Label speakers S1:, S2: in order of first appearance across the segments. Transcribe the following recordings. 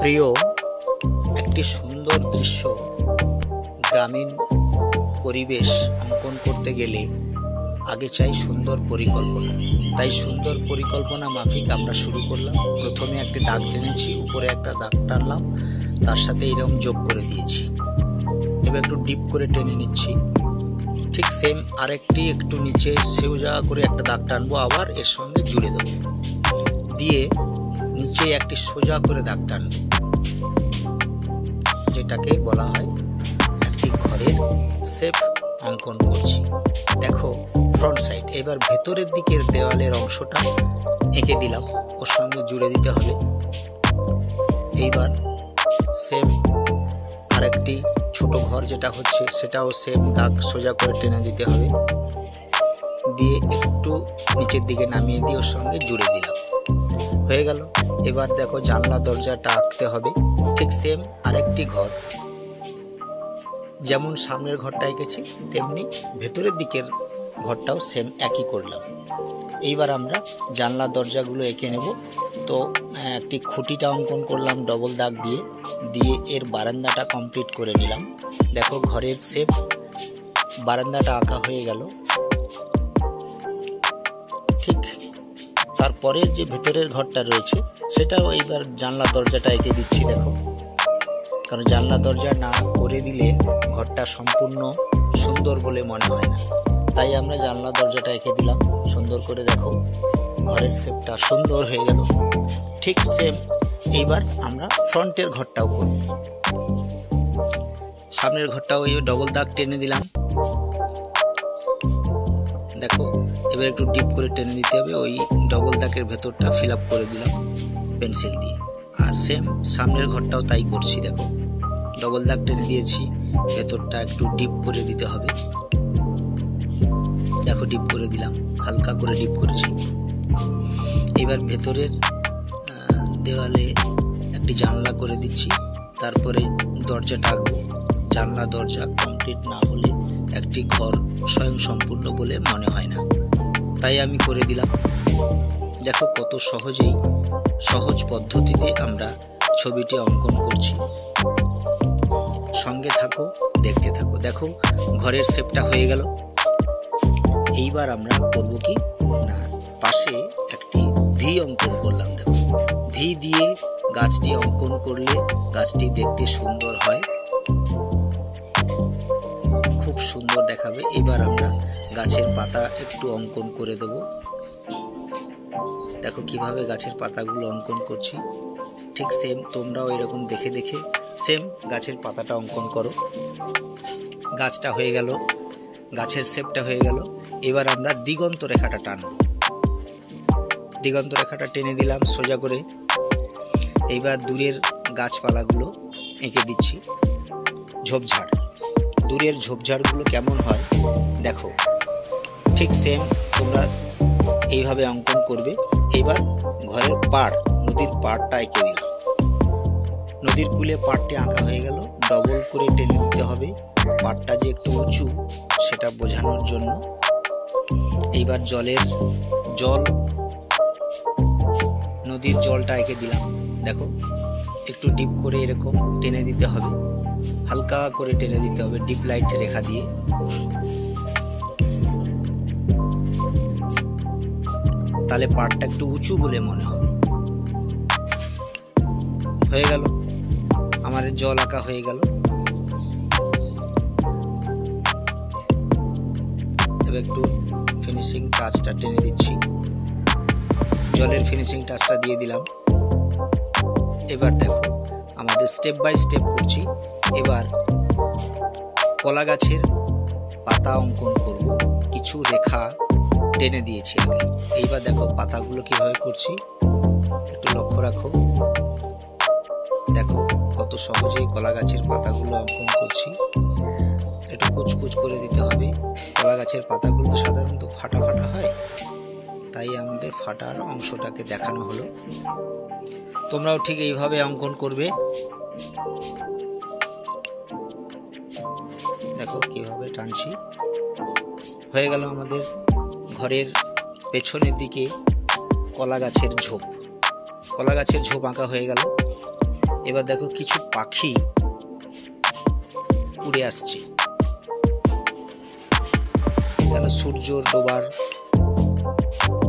S1: প্রিয় একটি সুন্দর দৃশ্য গ্রামীণ পরিবেশ অঙ্কন করতে গেলে আগে চাই সুন্দর পরিকল্পনা। তাই সুন্দর পরিকল্পনা মাফিক আমরা শুরু করলাম। প্রথমে একটি দাগ টেনেছি, উপরে একটা দাগ টানলাম, তার সাথে এরকম যোগ করে দিয়েছি। এবার একটু ডিপ করে টেনে নিচ্ছি। ঠিক সেম আরেকটি একটু নিচে সোজা করে একটা দাগ টানবো, আবার এর সঙ্গে জুড়ে দেবো, দিয়ে নিচে একটি সোজা করে দাগ টানবো, যেটাকে বলা হয় একটি ঘরের শেপ অঙ্কন করছি। দেখো ফ্রন্ট সাইড। এবার ভেতরের দিকের দেওয়ালের অংশটা এঁকে দিলাম, ওর সঙ্গে জুড়ে দিতে হবে। এইবার সেম আরেকটি ছোট ঘর যেটা হচ্ছে সেটাও সেম দাগ সোজা করে টেনে দিতে হবে, দিয়ে একটু নিচের দিকে নামিয়ে দিয়ে ওর সঙ্গে জুড়ে দিলাম, হয়ে গেল। এবার দেখো জানলা দরজাটা আঁকতে হবে। ঠিক সেম আরেকটি ঘর, যেমন সামনের ঘরটা এঁকেছি তেমনি ভেতরের দিকের ঘরটাও সেম একই করলাম। এইবার আমরা জানলা দরজাগুলো এঁকে নেব। তো একটি খুঁটিটা অঙ্কন করলাম ডবল দাগ দিয়ে, দিয়ে এর বারান্দাটা কমপ্লিট করে নিলাম। দেখো ঘরের শেপ বারান্দাটা আঁকা হয়ে গেল। ঠিক তারপরে যে ভেতরের ঘরটা রয়েছে সেটাও এইবার জানলা দরজাটা এঁকে দিচ্ছি। দেখো, কারণ জানলা দরজা না করে দিলে ঘরটা সম্পূর্ণ সুন্দর বলে মনে হয় না, তাই আমরা জানলা দরজাটা এঁকে দিলাম সুন্দর করে। দেখো ঘরের শেপটা সুন্দর হয়ে গেল। ঠিক সেম এইবার আমরা ফ্রন্টের ঘরটাও করব। সামনের ঘরটাও এই ডবল দাগ টেনে দিলাম। দেখো এবার একটু ডিপ করে টেনে দিতে হবে, ওই ডবল দাগের ভেতরটা ফিল আপ করে দিলাম পেন্সিল দিয়ে। আর সেম সামনের ঘরটাও তাই করছি। দেখো ডবল দাগ টেনে দিয়েছি, ভেতরটা একটু ডিপ করে দিতে হবে। দেখো ডিপ করে দিলাম, হালকা করে ডিপ করেছি। এবার ভেতরের দেওয়ালে একটি জানলা করে দিচ্ছি, তারপরে দরজাটা আঁকবো। জানলা দরজা কমপ্লিট না হলে একটি ঘর স্বয়ং সম্পূর্ণ বলে মনে হয় না, তাই আমি করে দিলাম। দেখো কত সহজেই সহজ পদ্ধতিতে আমরা ছবিটি অঙ্কন করছি। সঙ্গে থাকো, দেখতে থাকো। দেখো ঘরের শেপটা হয়ে গেল। এইবার আমরা করব কি না, পাশে একটি ভি অঙ্কন করলাম। দেখো ভি দিয়ে গাছটি অঙ্কন করলে গাছটি দেখতে সুন্দর হয়, খুব সুন্দর দেখাবে। এবার আমরা গাছের পাতা একটু অঙ্কন করে দেব। দেখো কিভাবে গাছের পাতাগুলো অঙ্কন করছি। ঠিক সেম তোমরাও এরকম দেখে দেখে সেম গাছের পাতাটা অঙ্কন করো। গাছটা হয়ে গেল, গাছের শেপটা হয়ে গেল। এবার আমরা দিগন্ত রেখাটা টানব। দিগন্ত রেখাটা টেনে দিলাম সোজা করে। এইবার দূরের গাছপালাগুলো এঁকে দিচ্ছি, ঝোপঝাড়। দূরের ঝোপঝাড়গুলো কেমন হয় দেখো। ঠিক সেম তোমরা এইভাবে অঙ্কন করবে। এইবার ঘরের পাড়, নদীর পাড়টা এঁকে দিলাম। নদীর কূলে পাড়টি আঁকা হয়ে গেল। ডবল করে টেনে দিতে হবে, পাড়টা যে একটু উঁচু সেটা বোঝানোর জন্য। এইবার জল নদীর জলটা এঁকে দিলাম। দেখো একটু ডিপ করে এরকম টেনে দিতে হবে, হালকা করে টেনে দিতে হবে ডিপ লাইট রেখা দিয়ে। তাহলে পাড়টা একটু উঁচু বলে মনে হবে। হয়ে গেল, আমাদের জল আঁকা হয়ে গেল। এবার একটু ফিনিশিং টাচটা টেনে দিচ্ছি, জলের ফিনিশিং টাচটা দিয়ে দিলাম। এবার দেখো আমাদের স্টেপ বাই স্টেপ করছি। এবার কলা গাছের পাতা অঙ্কন করব, কিছু রেখা টেনে দিয়েছি আগে। এইবার দেখো পাতাগুলো কিভাবে করছি, একটু লক্ষ্য রাখো। দেখো কত সহজেই কলা গাছের পাতাগুলো অঙ্কন করছি। একটু কুচকুচ করে দিতে হবে। কলা গাছের পাতাগুলো তো সাধারণত ফাটা ফাটা হয়, তাই আমাদের ফাটার অংশটাকে দেখানো হলো। তোমরাও ঠিক এইভাবে অঙ্কন করবে। দেখো কিভাবে টানছি। হয়ে গেল আমাদের ঘরের পেছনের দিকে কলা গাছের ঝোপ। কলা গাছের ঝোপ আঁকা হয়ে গেল। এবার দেখো কিছু পাখি উড়ে আসছে, কেন সূর্য ডোবার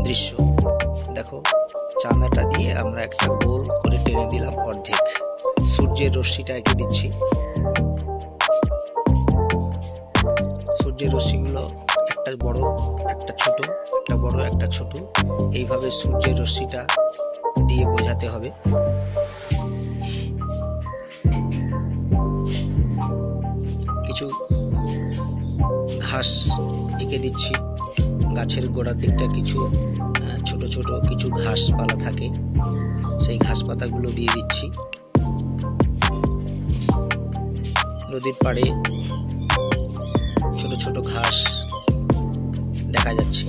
S1: দৃশ্য। দেখো চাঁদাটা দিয়ে আমরা একটা গোল করে টেনে দিলাম অর্ধেক, সূর্যের রশ্মিটা এঁকে দিচ্ছি। সূর্যের রশ্মিগুলো একটা বড় একটা ছোট, একটা বড় একটা ছোট, এইভাবে সূর্যের রশ্মিটা দিয়ে বোঝাতে হবে। কিছু ঘাস এঁকে দিচ্ছি, গাছের গোড়ার দিকটা কিছু ছোট ছোট কিছু ঘাসপালা থাকে, সেই ঘাসপাতাগুলো দিয়ে দিচ্ছি। নদীর পাড়ে ছোট ছোট ঘাস দেখা যাচ্ছে,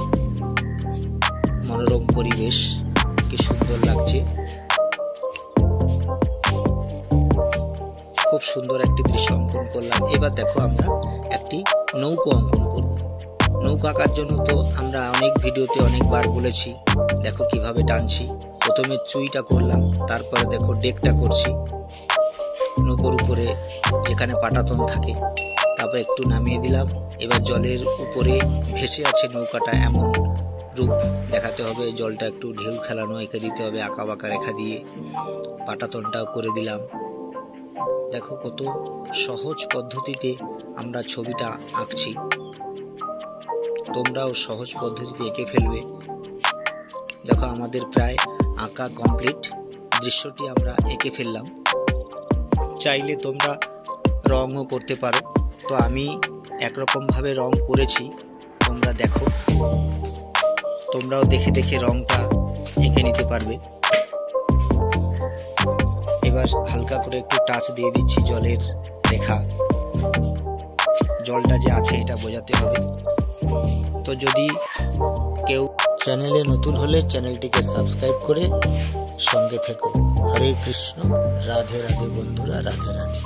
S1: মনোরম পরিবেশ, কি সুন্দর লাগছে। খুব সুন্দর একটি দৃশ্য অঙ্কন করলাম। এবার দেখো আমরা একটি নৌকো অঙ্কন করব। নৌকা আঁকার জন্য তো আমরা অনেক ভিডিওতে অনেকবার বলেছি, দেখো কিভাবে টানছি। প্রথমে চুইটা করলাম, তারপরে দেখো ডেকটা করছি, নৌকোর উপরে যেখানে পাটাতন থাকে, তারপর একটু নামিয়ে দিলাম। এবার জলের উপরে ভেসে আছে নৌকাটা, এমন রূপ দেখাতে হবে। জলটা একটু ঢেউ খেলানো এঁকে দিতে হবে, আঁকা বাঁকা রেখা দিয়ে। পাটাতনটাও করে দিলাম। দেখো কত সহজ পদ্ধতিতে আমরা ছবিটা আঁকছি, তোমরাও সহজ পদ্ধতিতে এঁকে ফেলবে। দেখো আমাদের প্রায় আঁকা কমপ্লিট, দৃশ্যটি আমরা এঁকে ফেললাম। চাইলে তোমরা রঙও করতে পারো, তো আমি একরকমভাবে রং করেছি, তোমরা দেখো, তোমরাও দেখে দেখে রংটা এঁকে নিতে পারবে। এবার হালকা করে একটু টাচ দিয়ে দিচ্ছি জলের রেখা, জলটা যে আছে এটা বোঝাতে হবে। তো যদি কেউ চ্যানেলে নতুন হলে চ্যানেলটিকে সাবস্ক্রাইব করে সঙ্গে থেকো। হরে কৃষ্ণ, রাধে রাধে বন্ধুরা, রাধে রাধে।